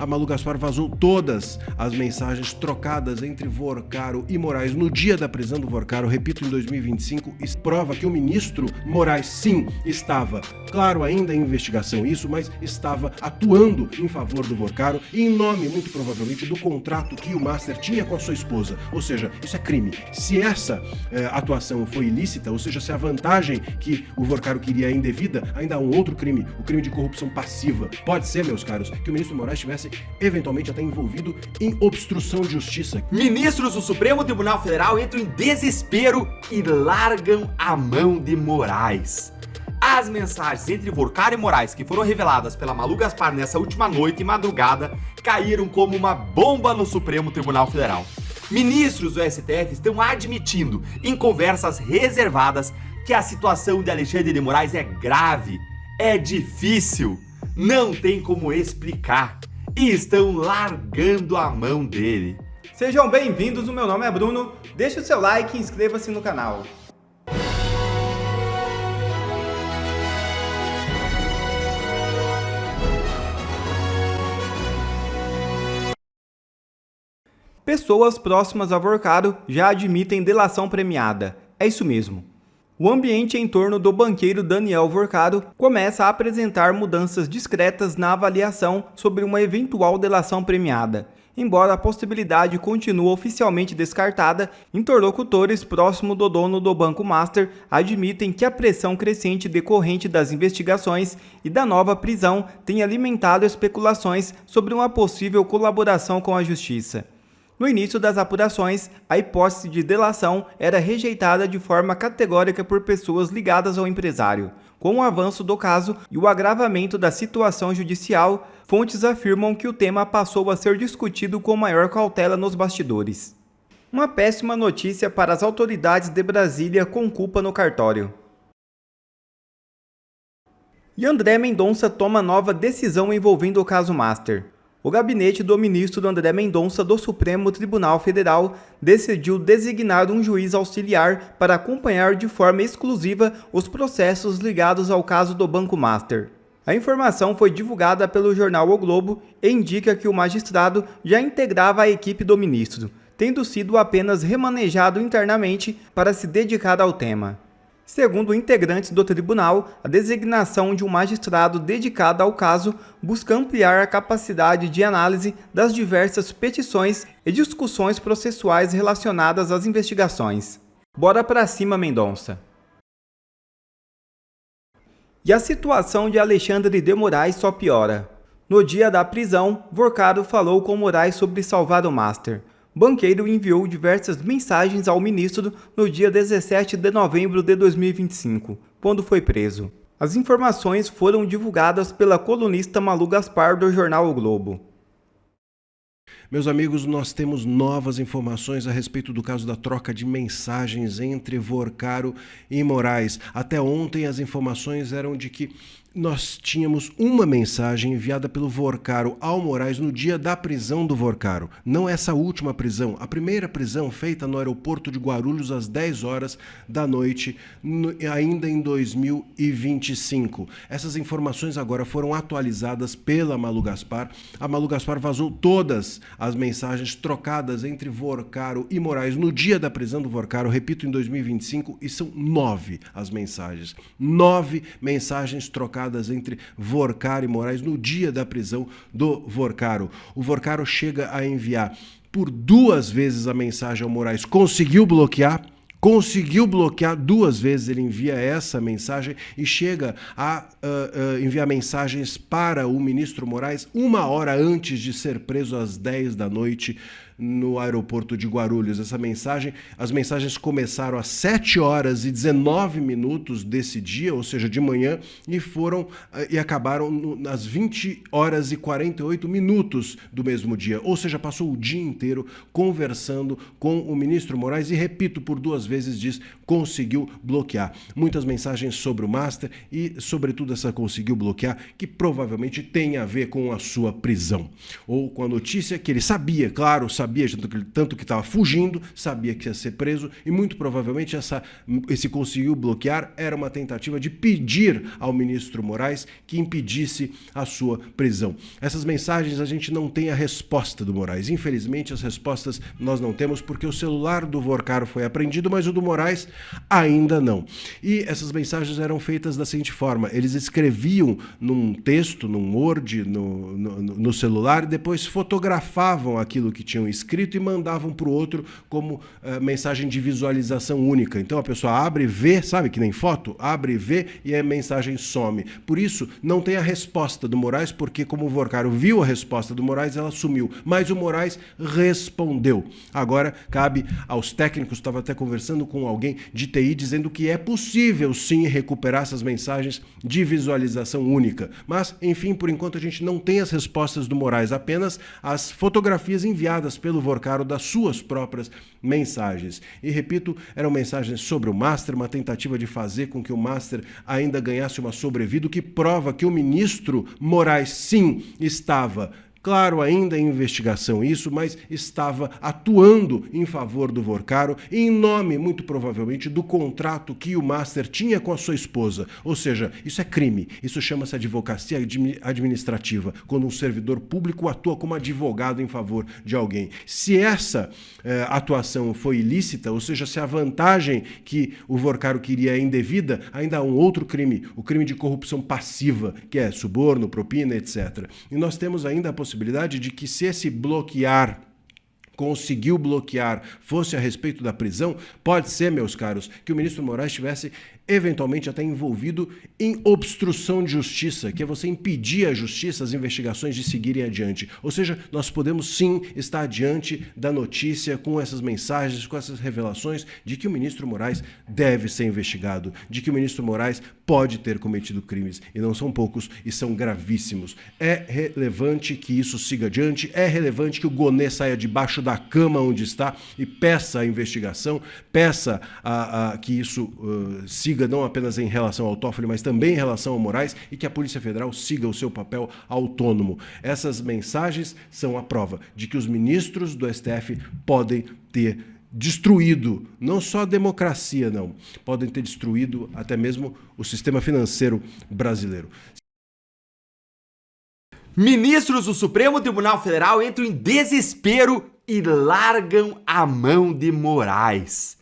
a Malu Gaspar vazou todas as mensagens trocadas entre Vorcaro e Moraes no dia da prisão do Vorcaro, repito, em 2025, e prova que o ministro Moraes, sim, estava, claro, ainda em investigação isso, mas estava atuando em favor do Vorcaro e em nome, muito provavelmente, do contrato que o Master tinha com a sua esposa. Ou seja, isso é crime. Se essa atuação foi ilícita, ou seja, se a vantagem que o Vorcaro queria é indevida, ainda há um outro crime, o crime de corrupção passiva. Pode ser, meus caros, que o ministro Moraes estivesse eventualmente até envolvido em obstrução de justiça. Ministros do Supremo Tribunal Federal entram em desespero e largam a mão de Moraes. As mensagens entre Vorcaro e Moraes que foram reveladas pela Malu Gaspar nessa última noite e madrugada caíram como uma bomba no Supremo Tribunal Federal. Ministros do STF estão admitindo em conversas reservadas que a situação de Alexandre de Moraes é grave, é difícil, não tem como explicar e estão largando a mão dele. Sejam bem-vindos, o meu nome é Bruno, deixe o seu like e inscreva-se no canal. Pessoas próximas a Vorcaro já admitem delação premiada. É isso mesmo. O ambiente em torno do banqueiro Daniel Vorcaro começa a apresentar mudanças discretas na avaliação sobre uma eventual delação premiada. Embora a possibilidade continue oficialmente descartada, interlocutores próximos do dono do Banco Master admitem que a pressão crescente decorrente das investigações e da nova prisão tem alimentado especulações sobre uma possível colaboração com a justiça. No início das apurações, a hipótese de delação era rejeitada de forma categórica por pessoas ligadas ao empresário. Com o avanço do caso e o agravamento da situação judicial, fontes afirmam que o tema passou a ser discutido com maior cautela nos bastidores. Uma péssima notícia para as autoridades de Brasília com culpa no cartório. E André Mendonça toma nova decisão envolvendo o caso Master. O gabinete do ministro André Mendonça do Supremo Tribunal Federal decidiu designar um juiz auxiliar para acompanhar de forma exclusiva os processos ligados ao caso do Banco Master. A informação foi divulgada pelo jornal O Globo e indica que o magistrado já integrava a equipe do ministro, tendo sido apenas remanejado internamente para se dedicar ao tema. Segundo integrantes do tribunal, a designação de um magistrado dedicado ao caso busca ampliar a capacidade de análise das diversas petições e discussões processuais relacionadas às investigações. Bora pra cima, Mendonça! E a situação de Alexandre de Moraes só piora. No dia da prisão, Vorcaro falou com Moraes sobre salvar o Master. O banqueiro enviou diversas mensagens ao ministro no dia 17 de novembro de 2025, quando foi preso. As informações foram divulgadas pela colunista Malu Gaspar do jornal O Globo. Meus amigos, nós temos novas informações a respeito do caso da troca de mensagens entre Vorcaro e Moraes. Até ontem as informações eram de que nós tínhamos uma mensagem enviada pelo Vorcaro ao Moraes no dia da prisão do Vorcaro. Não essa última prisão, a primeira prisão feita no aeroporto de Guarulhos às 10 horas da noite, ainda em 2025. Essas informações agora foram atualizadas pela Malu Gaspar. A Malu Gaspar vazou todas as mensagens trocadas entre Vorcaro e Moraes no dia da prisão do Vorcaro, repito, em 2025, e são 9 as mensagens. 9 mensagens trocadas entre Vorcaro e Moraes no dia da prisão do Vorcaro. O Vorcaro chega a enviar por 2 vezes a mensagem ao Moraes, conseguiu bloquear 2 vezes, ele envia essa mensagem e chega a enviar mensagens para o ministro Moraes 1 hora antes de ser preso às 10 da noite no aeroporto de Guarulhos. As mensagens começaram às 7 horas e 19 minutos desse dia, ou seja, de manhã, e acabaram às 20 horas e 48 minutos do mesmo dia, ou seja, passou o dia inteiro conversando com o ministro Moraes e, repito, por 2 vezes diz, conseguiu bloquear. Muitas mensagens sobre o Master e, sobretudo, essa conseguiu bloquear, que provavelmente tem a ver com a sua prisão, ou com a notícia que ele sabia sabia, tanto que estava fugindo, sabia que ia ser preso e muito provavelmente esse conseguiu bloquear era uma tentativa de pedir ao ministro Moraes que impedisse a sua prisão. Essas mensagens a gente não tem a resposta do Moraes. Infelizmente, as respostas nós não temos porque o celular do Vorcaro foi apreendido, mas o do Moraes ainda não. E essas mensagens eram feitas da seguinte forma: eles escreviam num texto, num Word, no celular, e depois fotografavam aquilo que tinham escrito e mandavam para o outro como mensagem de visualização única. Então a pessoa abre e vê, sabe que nem foto? Abre e vê e a mensagem some. Por isso, não tem a resposta do Moraes, porque como o Vorcaro viu a resposta do Moraes, ela sumiu. Mas o Moraes respondeu. Agora, cabe aos técnicos, estava até conversando com alguém de TI, dizendo que é possível sim recuperar essas mensagens de visualização única. Mas, enfim, por enquanto a gente não tem as respostas do Moraes, apenas as fotografias enviadas pelo Vorcaro das suas próprias mensagens. E repito, eram mensagens sobre o Master, uma tentativa de fazer com que o Master ainda ganhasse uma sobrevida, o que prova que o ministro Moraes sim estava, claro, ainda em investigação isso, mas estava atuando em favor do Vorcaro em nome, muito provavelmente, do contrato que o Master tinha com a sua esposa. Ou seja, isso é crime, isso chama-se advocacia administrativa, quando um servidor público atua como advogado em favor de alguém. Se essa atuação foi ilícita, ou seja, se a vantagem que o Vorcaro queria é indevida, ainda há um outro crime, o crime de corrupção passiva, que é suborno, propina, etc. E nós temos ainda a possibilidade de que, se esse conseguiu bloquear fosse a respeito da prisão, pode ser, meus caros, que o ministro Moraes estivesse eventualmente até envolvido em obstrução de justiça, que é você impedir a justiça, as investigações de seguirem adiante. Ou seja, nós podemos sim estar diante da notícia com essas mensagens, com essas revelações de que o ministro Moraes deve ser investigado, de que o ministro Moraes pode ter cometido crimes, e não são poucos e são gravíssimos. É relevante que isso siga adiante, é relevante que o Gonê saia debaixo da cama onde está e peça a investigação, peça que isso siga não apenas em relação ao Toffoli, mas também em relação ao Moraes, e que a Polícia Federal siga o seu papel autônomo. Essas mensagens são a prova de que os ministros do STF podem ter destruído não só a democracia, não, podem ter destruído até mesmo o sistema financeiro brasileiro. Ministros do Supremo Tribunal Federal entram em desespero e largam a mão de Moraes.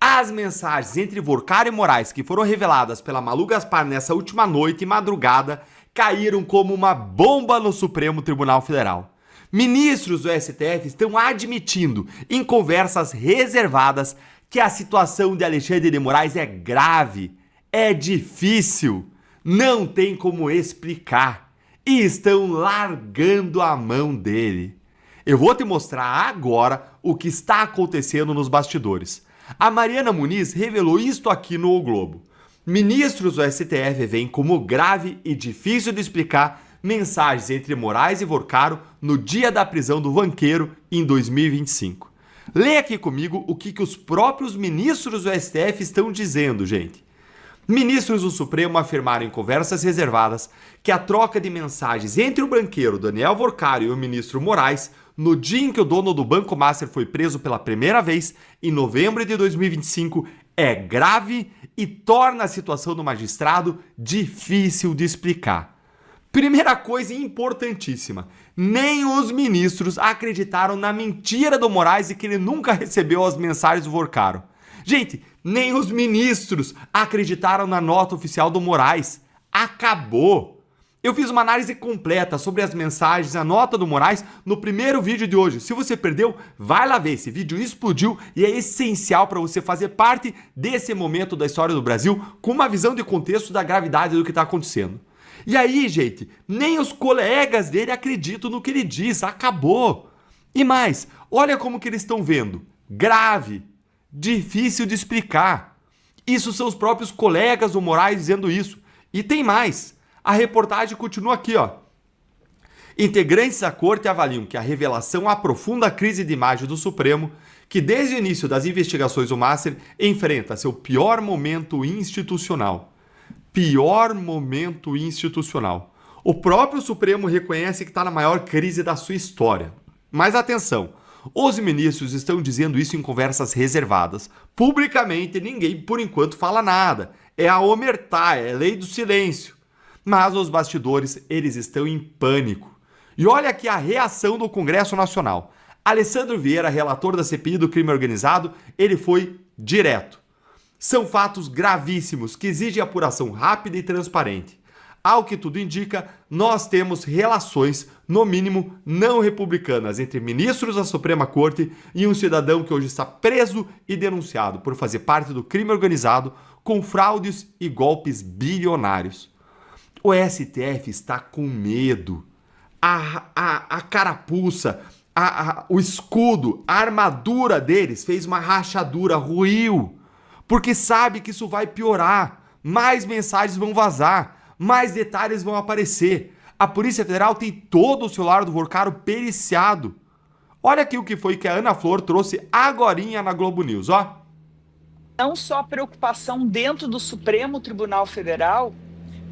As mensagens entre Vorcaro e Moraes, que foram reveladas pela Malu Gaspar nessa última noite e madrugada, caíram como uma bomba no Supremo Tribunal Federal. Ministros do STF estão admitindo, em conversas reservadas, que a situação de Alexandre de Moraes é grave, é difícil, não tem como explicar, e estão largando a mão dele. Eu vou te mostrar agora o que está acontecendo nos bastidores. A Mariana Muniz revelou isto aqui no O Globo. Ministros do STF veem como grave e difícil de explicar mensagens entre Moraes e Vorcaro no dia da prisão do banqueiro em 2025. Leia aqui comigo o que os próprios ministros do STF estão dizendo, gente. Ministros do Supremo afirmaram em conversas reservadas que a troca de mensagens entre o banqueiro Daniel Vorcaro e o ministro Moraes, no dia em que o dono do Banco Master foi preso pela primeira vez, em novembro de 2025, é grave e torna a situação do magistrado difícil de explicar. Primeira coisa importantíssima, nem os ministros acreditaram na mentira do Moraes e que ele nunca recebeu as mensagens do Vorcaro. Gente, nem os ministros acreditaram na nota oficial do Moraes. Acabou! Eu fiz uma análise completa sobre as mensagens, a nota do Moraes, no primeiro vídeo de hoje. Se você perdeu, vai lá ver. Esse vídeo explodiu e é essencial para você fazer parte desse momento da história do Brasil com uma visão de contexto da gravidade do que está acontecendo. E aí, gente, nem os colegas dele acreditam no que ele diz. Acabou! E mais, olha como que eles estão vendo. Grave, difícil de explicar. Isso são os próprios colegas do Moraes dizendo isso. E tem mais. A reportagem continua aqui, ó. Integrantes da corte avaliam que a revelação aprofunda a crise de imagem do Supremo, que desde o início das investigações do Master enfrenta seu pior momento institucional. Pior momento institucional. O próprio Supremo reconhece que está na maior crise da sua história. Mas atenção, Os ministros estão dizendo isso em conversas reservadas. Publicamente, ninguém, por enquanto, fala nada. É a omertá, é a lei do silêncio. Mas os bastidores, eles estão em pânico. E olha aqui a reação do Congresso Nacional. Alessandro Vieira, relator da CPI do crime organizado, ele foi direto. São fatos gravíssimos que exigem apuração rápida e transparente. Ao que tudo indica, nós temos relações, no mínimo, não republicanas entre ministros da Suprema Corte e um cidadão que hoje está preso e denunciado por fazer parte do crime organizado com fraudes e golpes bilionários. O STF está com medo. A carapuça, o escudo, a armadura deles fez uma rachadura, ruiu. Porque sabe que isso vai piorar. Mais mensagens vão vazar. Mais detalhes vão aparecer. A Polícia Federal tem todo o celular do Vorcaro periciado. Olha aqui o que foi que a Ana Flor trouxe agorinha na Globo News, ó. Não só preocupação dentro do Supremo Tribunal Federal,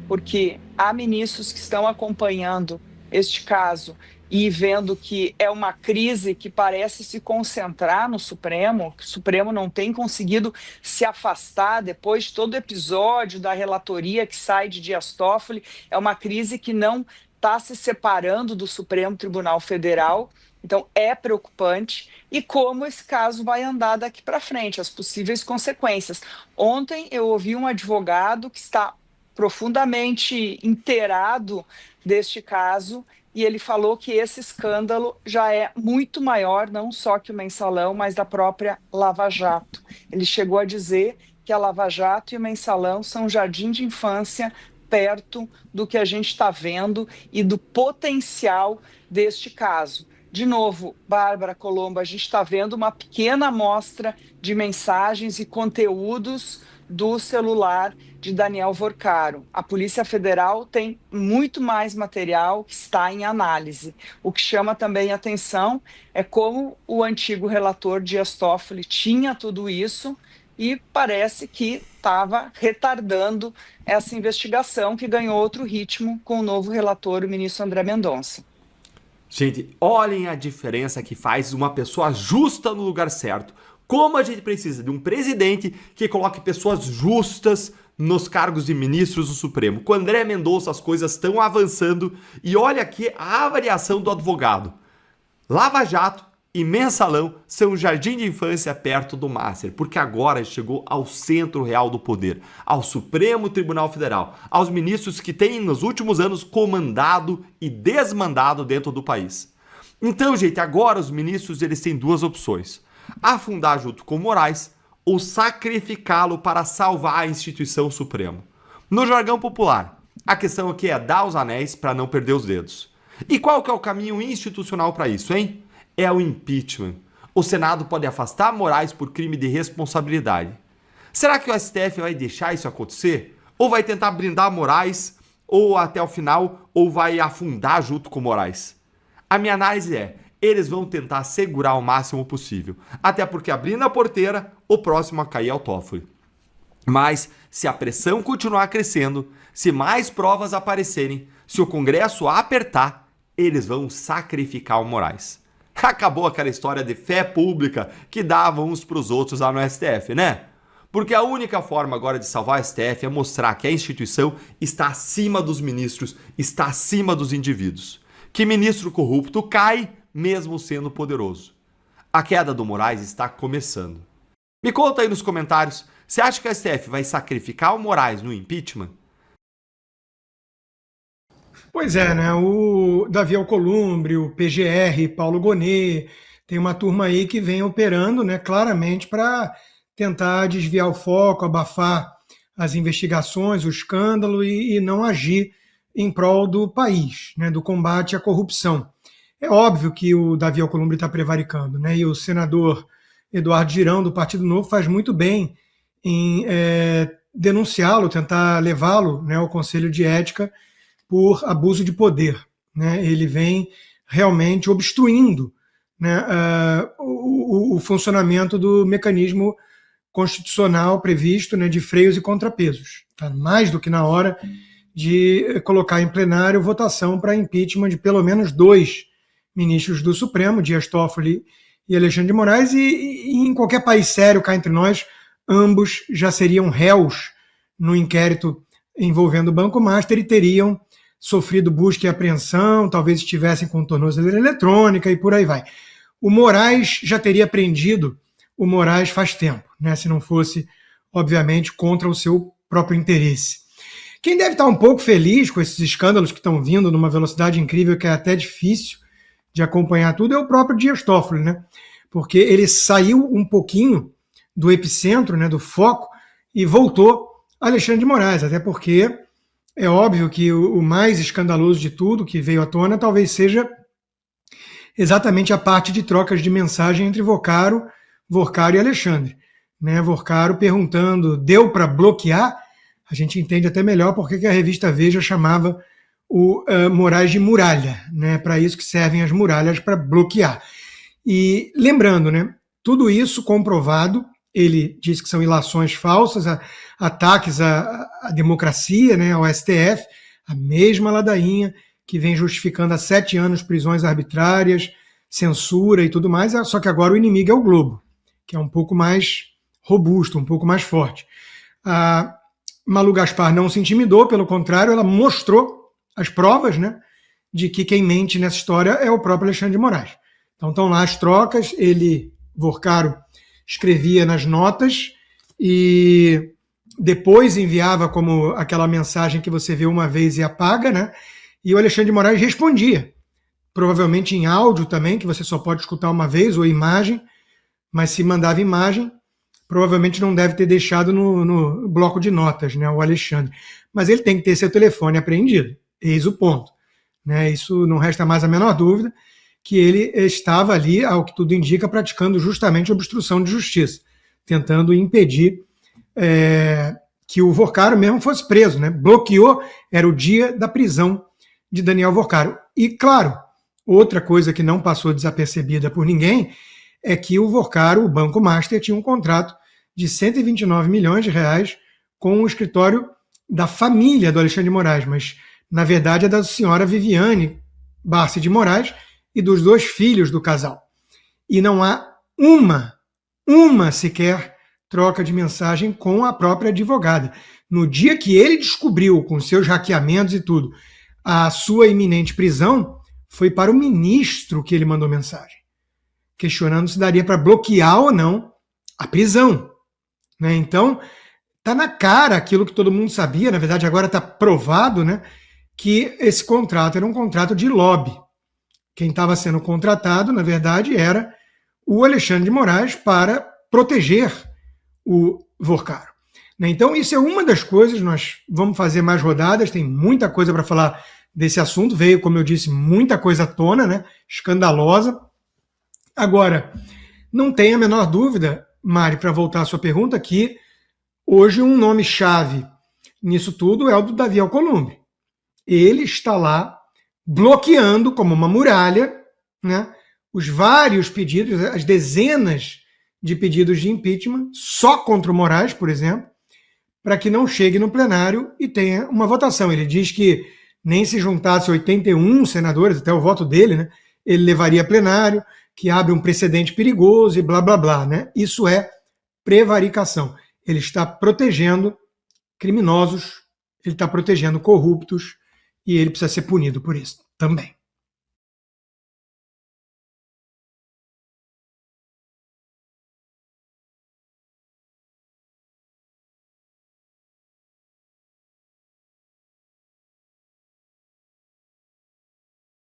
porque há ministros que estão acompanhando este caso e vendo que é uma crise que parece se concentrar no Supremo, que o Supremo não tem conseguido se afastar depois de todo o episódio da relatoria que sai de Dias Toffoli, é uma crise que não está se separando do Supremo Tribunal Federal, então é preocupante. E como esse caso vai andar daqui para frente, as possíveis consequências. Ontem eu ouvi um advogado que está profundamente inteirado deste caso, e ele falou que esse escândalo já é muito maior, não só que o Mensalão, mas da própria Lava Jato. Ele chegou a dizer que a Lava Jato e o Mensalão são um jardim de infância perto do que a gente está vendo e do potencial deste caso. De novo, Bárbara Colombo, a gente está vendo uma pequena amostra de mensagens e conteúdos do celular de Daniel Vorcaro. A Polícia Federal tem muito mais material que está em análise. O que chama também atenção é como o antigo relator Dias Toffoli tinha tudo isso e parece que estava retardando essa investigação que ganhou outro ritmo com o novo relator, o ministro André Mendonça. Gente, olhem a diferença que faz uma pessoa justa no lugar certo. Como a gente precisa de um presidente que coloque pessoas justas nos cargos de ministros do Supremo. Com André Mendonça as coisas estão avançando e olha aqui a avaliação do advogado. Lava Jato e Mensalão são um jardim de infância perto do Master, porque agora chegou ao centro real do poder, ao Supremo Tribunal Federal, aos ministros que têm nos últimos anos comandado e desmandado dentro do país. Então, gente, agora os ministros eles têm duas opções: afundar junto com Moraes ou sacrificá-lo para salvar a instituição Supremo. No jargão popular, a questão aqui é dar os anéis para não perder os dedos. E qual que é o caminho institucional para isso, hein? É o impeachment. O Senado pode afastar Moraes por crime de responsabilidade. Será que o STF vai deixar isso acontecer? Ou vai tentar blindar Moraes, ou até o final, ou vai afundar junto com Moraes? A minha análise é: eles vão tentar segurar o máximo possível. Até porque, abrindo a porteira, o próximo a cair é o Toffoli. Mas, se a pressão continuar crescendo, se mais provas aparecerem, se o Congresso apertar, eles vão sacrificar o Moraes. Acabou aquela história de fé pública que davam uns para os outros lá no STF, né? Porque a única forma agora de salvar o STF é mostrar que a instituição está acima dos ministros, está acima dos indivíduos. Que ministro corrupto cai mesmo sendo poderoso. A queda do Moraes está começando. Me conta aí nos comentários, você acha que o STF vai sacrificar o Moraes no impeachment? Pois é, né? O Davi Alcolumbre, o PGR, Paulo Gonet, tem uma turma aí que vem operando, né, claramente para tentar desviar o foco, abafar as investigações, o escândalo e não agir em prol do país, né, do combate à corrupção. É óbvio que o Davi Alcolumbre está prevaricando, né, e o senador Eduardo Girão, do Partido Novo, faz muito bem em denunciá-lo, tentar levá-lo, né, ao Conselho de Ética por abuso de poder, né? Ele vem realmente obstruindo, né, o funcionamento do mecanismo constitucional previsto, né, de freios e contrapesos. Está mais do que na hora de colocar em plenário votação para impeachment de pelo menos 2 ministros do Supremo, Dias Toffoli e Alexandre de Moraes, e em qualquer país sério, cá entre nós, ambos já seriam réus no inquérito envolvendo o Banco Master e teriam sofrido busca e apreensão, talvez estivessem com tornozeleira eletrônica e por aí vai. O Moraes já teria prendido o Moraes faz tempo, né, se não fosse, obviamente, contra o seu próprio interesse. Quem deve estar um pouco feliz com esses escândalos que estão vindo numa velocidade incrível, que é até difícil de acompanhar tudo, é o próprio Dias Toffoli, né? Porque ele saiu um pouquinho do epicentro, né, do foco, e voltou Alexandre de Moraes, até porque é óbvio que o mais escandaloso de tudo que veio à tona talvez seja exatamente a parte de trocas de mensagem entre Vocaro e Alexandre. Né? Vocaro perguntando, deu para bloquear? A gente entende até melhor porque que a revista Veja chamava o Moraes de muralha, né? Para isso que servem as muralhas, para bloquear. E lembrando, né, tudo isso comprovado, ele diz que são ilações falsas, ataques à democracia, né, ao STF, a mesma ladainha que vem justificando há 7 anos prisões arbitrárias, censura e tudo mais, só que agora o inimigo é o Globo, que é um pouco mais robusto, um pouco mais forte. A Malu Gaspar não se intimidou, pelo contrário, ela mostrou as provas, né, de que quem mente nessa história é o próprio Alexandre de Moraes. Então estão lá as trocas, Vocaro, escrevia nas notas e depois enviava como aquela mensagem que você vê uma vez e apaga, né? E o Alexandre de Moraes respondia, provavelmente em áudio também, que você só pode escutar uma vez, ou imagem, mas se mandava imagem, provavelmente não deve ter deixado no bloco de notas, né, o Alexandre. Mas ele tem que ter seu telefone apreendido, eis o ponto. Né? Isso não resta mais a menor dúvida, que ele estava ali, ao que tudo indica, praticando justamente obstrução de justiça, tentando impedir que o Vocaro mesmo fosse preso. Né? Bloqueou, era o dia da prisão de Daniel Vocaro. E, claro, outra coisa que não passou desapercebida por ninguém é que o Vocaro, o Banco Master, tinha um contrato de 129 milhões de reais com o escritório da família do Alexandre de Moraes, mas, na verdade, é da senhora Viviane Barsi de Moraes e dos 2 filhos do casal. E não há uma sequer troca de mensagem com a própria advogada. No dia que ele descobriu, com seus hackeamentos e tudo, a sua iminente prisão, foi para o ministro que ele mandou mensagem, questionando se daria para bloquear ou não a prisão. Né? Então, está na cara aquilo que todo mundo sabia, na verdade agora está provado, né, que esse contrato era um contrato de lobby. Quem estava sendo contratado, na verdade, era o Alexandre de Moraes para proteger o Vocaro. Então, isso é uma das coisas, nós vamos fazer mais rodadas, tem muita coisa para falar desse assunto, veio, como eu disse, muita coisa à tona, né? Escandalosa. Agora, não tem a menor dúvida, Mari, para voltar à sua pergunta, que hoje um nome-chave nisso tudo é o do Davi Alcolumbre. Ele está lá bloqueando como uma muralha, né, os vários pedidos, as dezenas de pedidos de impeachment, só contra o Moraes, por exemplo, para que não chegue no plenário e tenha uma votação. Ele diz que nem se juntasse 81 senadores, até o voto dele, né, ele levaria a plenário, que abre um precedente perigoso e blá, blá, blá. Né? Isso é prevaricação. Ele está protegendo criminosos, ele está protegendo corruptos, e ele precisa ser punido por isso também.